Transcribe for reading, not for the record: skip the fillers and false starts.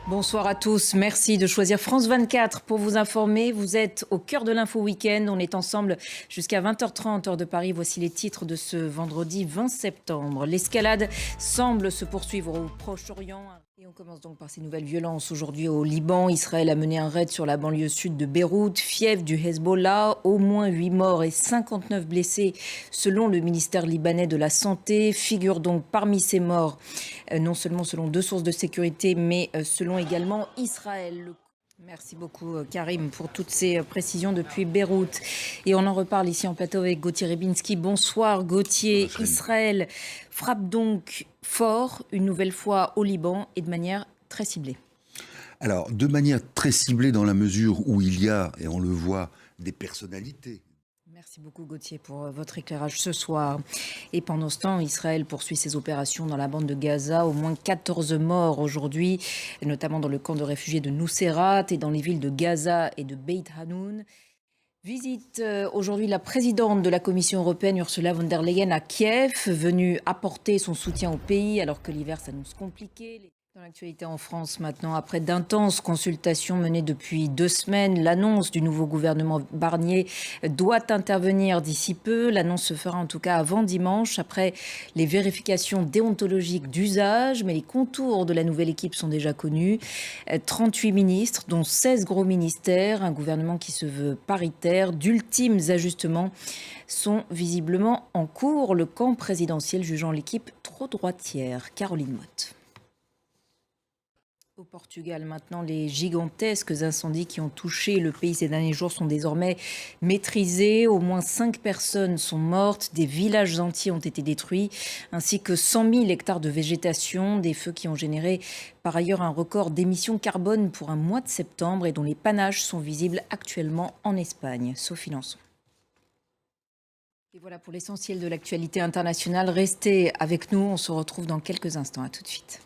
Bonsoir à tous. Merci de choisir France 24 pour vous informer. Vous êtes au cœur de l'info week-end. On est ensemble jusqu'à 20h30 heure de Paris. Voici les titres de ce vendredi 20 septembre. L'escalade semble se poursuivre au Proche-Orient. Et on commence donc par ces nouvelles violences. Aujourd'hui au Liban, Israël a mené un raid sur la banlieue sud de Beyrouth, fief du Hezbollah. Au moins 8 morts et 59 blessés selon le ministère libanais de la Santé. Figure donc parmi ces morts, non seulement selon deux sources de sécurité, mais selon également Israël. Merci beaucoup Karim pour toutes ces précisions depuis Beyrouth. Et on en reparle ici en plateau avec Gauthier Ribinski. Bonsoir Gauthier. Israël frappe donc fort une nouvelle fois au Liban et de manière très ciblée. Alors, de manière très ciblée dans la mesure où il y a, et on le voit, des personnalités. Merci beaucoup Gauthier pour votre éclairage ce soir. Et pendant ce temps, Israël poursuit ses opérations dans la bande de Gaza. Au moins 14 morts aujourd'hui, notamment dans le camp de réfugiés de Nuseirat et dans les villes de Gaza et de Beit Hanoun. Visite aujourd'hui la présidente de la Commission européenne, Ursula von der Leyen, à Kiev, venue apporter son soutien au pays alors que l'hiver s'annonce compliqué. Dans l'actualité en France maintenant, après d'intenses consultations menées depuis 2 semaines, l'annonce du nouveau gouvernement Barnier doit intervenir d'ici peu. L'annonce se fera en tout cas avant dimanche, après les vérifications déontologiques d'usage. Mais les contours de la nouvelle équipe sont déjà connus. 38 ministres, dont 16 gros ministères, un gouvernement qui se veut paritaire. D'ultimes ajustements sont visiblement en cours, le camp présidentiel jugeant l'équipe trop droitière. Caroline Motte. Au Portugal, maintenant, les gigantesques incendies qui ont touché le pays ces derniers jours sont désormais maîtrisés. Au moins 5 personnes sont mortes, des villages entiers ont été détruits, ainsi que 100 000 hectares de végétation. Des feux qui ont généré par ailleurs un record d'émissions carbone pour un mois de septembre et dont les panaches sont visibles actuellement en Espagne. Sophie Lançon. Et voilà pour l'essentiel de l'actualité internationale. Restez avec nous, on se retrouve dans quelques instants. À tout de suite.